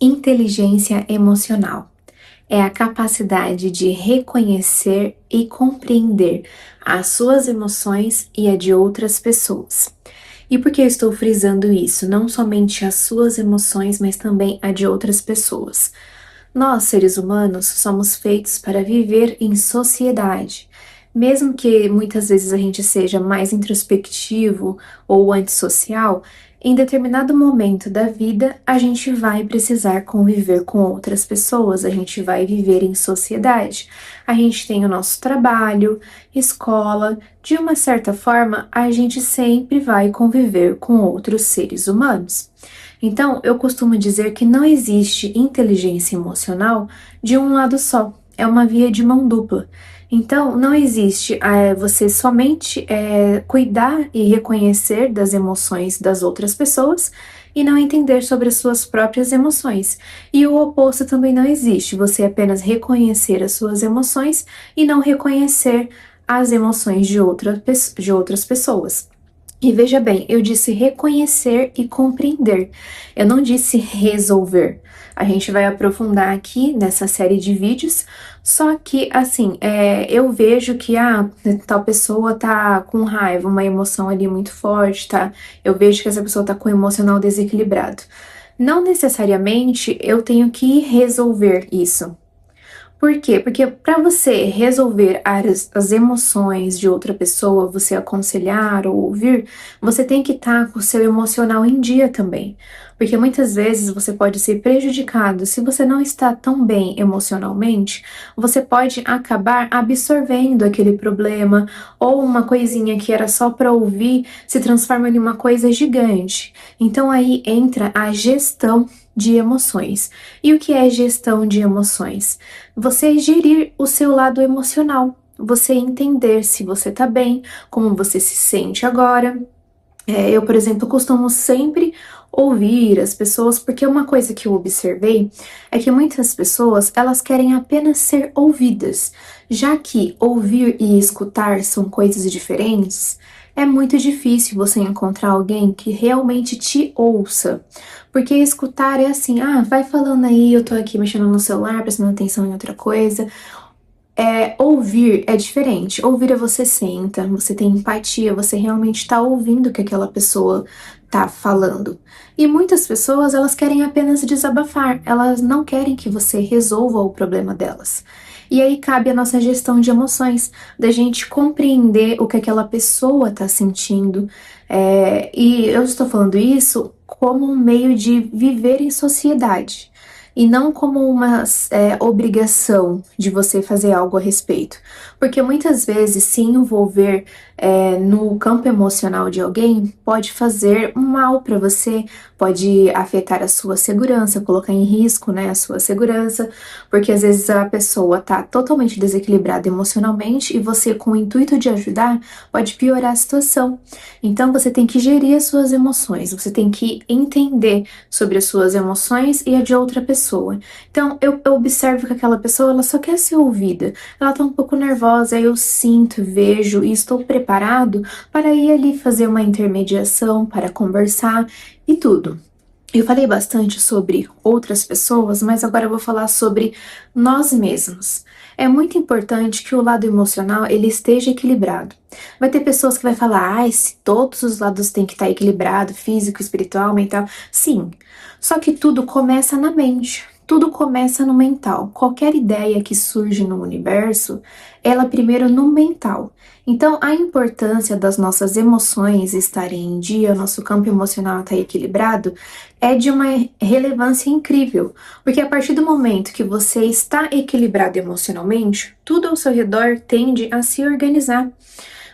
Inteligência emocional é a capacidade de reconhecer e compreender as suas emoções e a de outras pessoas. E por que eu estou frisando isso? Não somente as suas emoções, mas também a de outras pessoas. Nós, seres humanos, somos feitos para viver em sociedade. Mesmo que muitas vezes a gente seja mais introspectivo ou antissocial, em determinado momento da vida a gente vai precisar conviver com outras pessoas, a gente vai viver em sociedade. A gente tem o nosso trabalho, escola, de uma certa forma a gente sempre vai conviver com outros seres humanos. Então, eu costumo dizer que não existe inteligência emocional de um lado só, é uma via de mão dupla. Então, não existe você somente cuidar e reconhecer das emoções das outras pessoas e não entender sobre as suas próprias emoções. E o oposto também não existe, você apenas reconhecer as suas emoções e não reconhecer as emoções de outras pessoas. E veja bem, eu disse reconhecer e compreender. Eu não disse resolver. A gente vai aprofundar aqui nessa série de vídeos. Só que, assim, eu vejo que tal pessoa tá com raiva, uma emoção ali muito forte, tá? Eu vejo que essa pessoa tá com o emocional desequilibrado. Não necessariamente eu tenho que resolver isso. Por quê? Porque para você resolver as emoções de outra pessoa, você aconselhar ou ouvir, você tem que estar com o seu emocional em dia também. Porque muitas vezes você pode ser prejudicado. Se você não está tão bem emocionalmente, você pode acabar absorvendo aquele problema ou uma coisinha que era só para ouvir se transforma em uma coisa gigante. Então aí entra a gestão de emoções. E o que é gestão de emoções? Você gerir o seu lado emocional, você entender se você tá bem, como você se sente agora. Eu, por exemplo, costumo sempre ouvir as pessoas, porque uma coisa que eu observei é que muitas pessoas, elas querem apenas ser ouvidas, já que ouvir e escutar são coisas diferentes. É muito difícil você encontrar alguém que realmente te ouça, porque escutar é assim, vai falando aí, eu tô aqui mexendo no celular, prestando atenção em outra coisa. Ouvir é diferente. Ouvir é você senta, você tem empatia, você realmente está ouvindo o que aquela pessoa tá falando. E muitas pessoas, elas querem apenas desabafar, elas não querem que você resolva o problema delas. E aí cabe a nossa gestão de emoções, da gente compreender o que aquela pessoa tá sentindo. E eu estou falando isso como um meio de viver em sociedade e não como uma obrigação de você fazer algo a respeito. Porque muitas vezes se envolver no campo emocional de alguém pode fazer um mal para você, pode afetar a sua segurança, colocar em risco, né, a sua segurança, porque às vezes a pessoa tá totalmente desequilibrada emocionalmente e você, com o intuito de ajudar, pode piorar a situação. Então você tem que gerir as suas emoções, você tem que entender sobre as suas emoções e a de outra pessoa. Então, eu observo que aquela pessoa, ela só quer ser ouvida. Ela tá um pouco nervosa, eu sinto, vejo e estou preparado para ir ali fazer uma intermediação, para conversar e tudo. Eu falei bastante sobre outras pessoas, mas agora eu vou falar sobre nós mesmos. É muito importante que o lado emocional ele esteja equilibrado. Vai ter pessoas que vai falar, se todos os lados têm que estar equilibrado, físico, espiritual, mental. Sim, só que tudo começa na mente. Tudo começa no mental. Qualquer ideia que surge no universo, ela primeiro no mental. Então, a importância das nossas emoções estarem em dia, nosso campo emocional estar equilibrado, é de uma relevância incrível, porque a partir do momento que você está equilibrado emocionalmente, tudo ao seu redor tende a se organizar.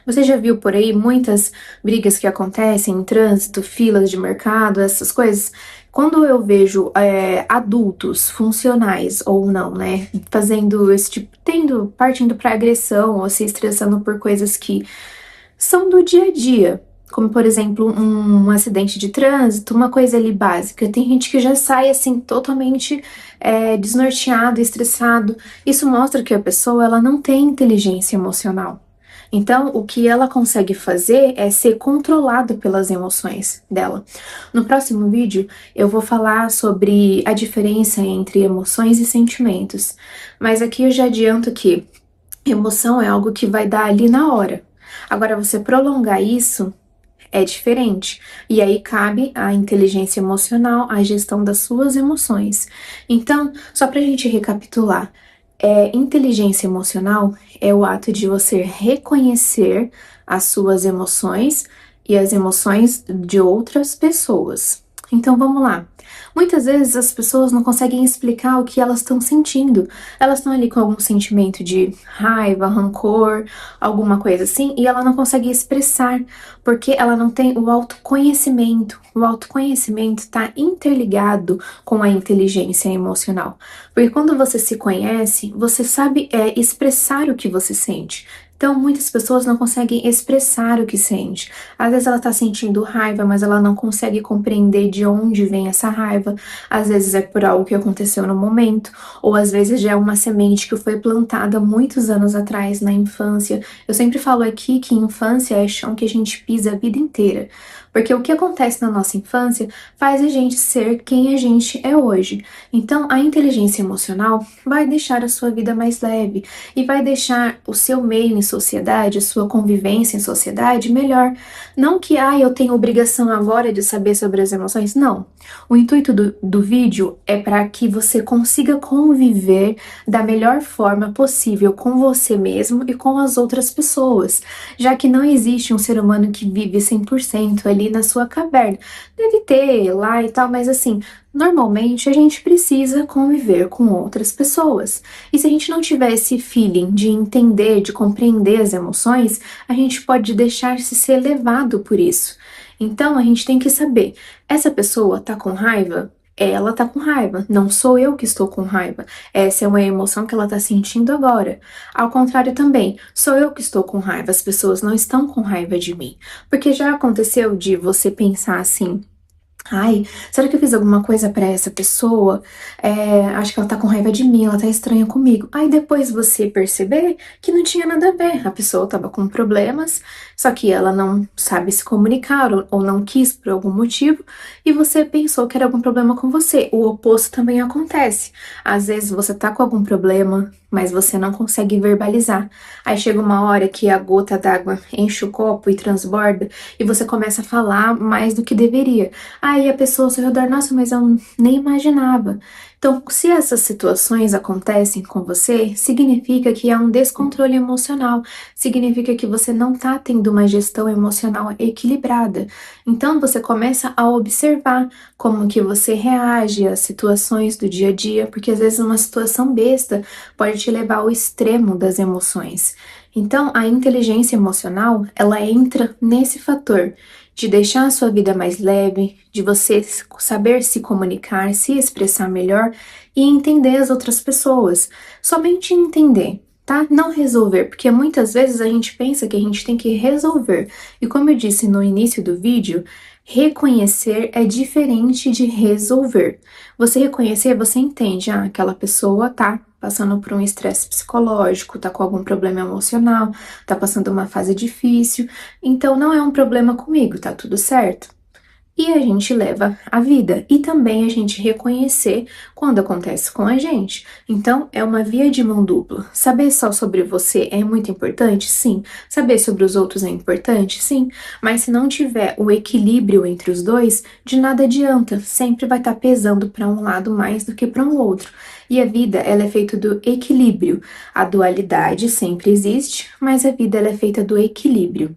Você já viu por aí muitas brigas que acontecem em trânsito, filas de mercado, essas coisas? Quando eu vejo adultos, funcionais ou não, né, fazendo esse tipo, partindo para agressão ou se estressando por coisas que são do dia a dia, como por exemplo um acidente de trânsito, uma coisa ali básica. Tem gente que já sai assim totalmente desnorteado, estressado. Isso mostra que a pessoa ela não tem inteligência emocional. Então, o que ela consegue fazer é ser controlada pelas emoções dela. No próximo vídeo, eu vou falar sobre a diferença entre emoções e sentimentos. Mas aqui eu já adianto que emoção é algo que vai dar ali na hora. Agora, você prolongar isso é diferente. E aí cabe a inteligência emocional, a gestão das suas emoções. Então, só para a gente recapitular, inteligência emocional é o ato de você reconhecer as suas emoções e as emoções de outras pessoas. Então vamos lá. Muitas vezes as pessoas não conseguem explicar o que elas estão sentindo. Elas estão ali com algum sentimento de raiva, rancor, alguma coisa assim, e ela não consegue expressar, porque ela não tem o autoconhecimento. O autoconhecimento está interligado com a inteligência emocional. Porque quando você se conhece, você sabe expressar o que você sente. Então, muitas pessoas não conseguem expressar o que sente. Às vezes ela está sentindo raiva, mas ela não consegue compreender de onde vem essa raiva. Às vezes é por algo que aconteceu no momento, ou às vezes já é uma semente que foi plantada muitos anos atrás, na infância. Eu sempre falo aqui que infância é chão que a gente pisa a vida inteira. Porque o que acontece na nossa infância faz a gente ser quem a gente é hoje. Então, a inteligência emocional vai deixar a sua vida mais leve e vai deixar o seu meio em sociedade, a sua convivência em sociedade melhor. Não que, eu tenho obrigação agora de saber sobre as emoções, não. O intuito do vídeo é para que você consiga conviver da melhor forma possível com você mesmo e com as outras pessoas, já que não existe um ser humano que vive 100% ali na sua caverna. Deve ter lá e tal, mas assim, normalmente a gente precisa conviver com outras pessoas. E se a gente não tiver esse feeling de entender, de compreender as emoções, a gente pode deixar-se ser levado por isso. Então a gente tem que saber, essa pessoa tá com raiva? Ela tá com raiva, não sou eu que estou com raiva. Essa é uma emoção que ela tá sentindo agora. Ao contrário também, sou eu que estou com raiva, as pessoas não estão com raiva de mim. Porque já aconteceu de você pensar assim: ai, será que eu fiz alguma coisa pra essa pessoa? Acho que ela tá com raiva de mim, ela tá estranha comigo. Aí depois você perceber que não tinha nada a ver. A pessoa tava com problemas, só que ela não sabe se comunicar ou não quis por algum motivo, e você pensou que era algum problema com você. O oposto também acontece. Às vezes você tá com algum problema, mas você não consegue verbalizar. Aí chega uma hora que a gota d'água enche o copo e transborda, e você começa a falar mais do que deveria. Aí a pessoa ao seu redor, nossa, mas eu nem imaginava. Então, se essas situações acontecem com você, significa que há um descontrole emocional, significa que você não está tendo uma gestão emocional equilibrada. Então, você começa a observar como que você reage às situações do dia a dia, porque às vezes uma situação besta pode te levar ao extremo das emoções. Então, a inteligência emocional, ela entra nesse fator de deixar a sua vida mais leve, de você saber se comunicar, se expressar melhor e entender as outras pessoas. Somente entender, tá? Não resolver, porque muitas vezes a gente pensa que a gente tem que resolver. E como eu disse no início do vídeo, reconhecer é diferente de resolver. Você reconhecer, você entende, aquela pessoa tá passando por um estresse psicológico, tá com algum problema emocional, tá passando uma fase difícil, então não é um problema comigo, tá tudo certo. E a gente leva a vida e também a gente reconhecer quando acontece com a gente. Então, é uma via de mão dupla. Saber só sobre você é muito importante? Sim. Saber sobre os outros é importante? Sim. Mas se não tiver o equilíbrio entre os dois, de nada adianta. Sempre vai estar pesando para um lado mais do que para um outro. E a vida, ela é feita do equilíbrio. A dualidade sempre existe, mas a vida, ela é feita do equilíbrio.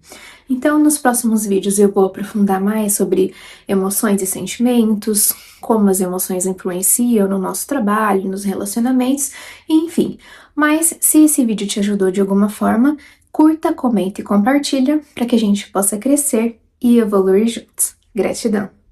Então, nos próximos vídeos eu vou aprofundar mais sobre emoções e sentimentos, como as emoções influenciam no nosso trabalho, nos relacionamentos, enfim. Mas se esse vídeo te ajudou de alguma forma, curta, comenta e compartilha para que a gente possa crescer e evoluir juntos. Gratidão!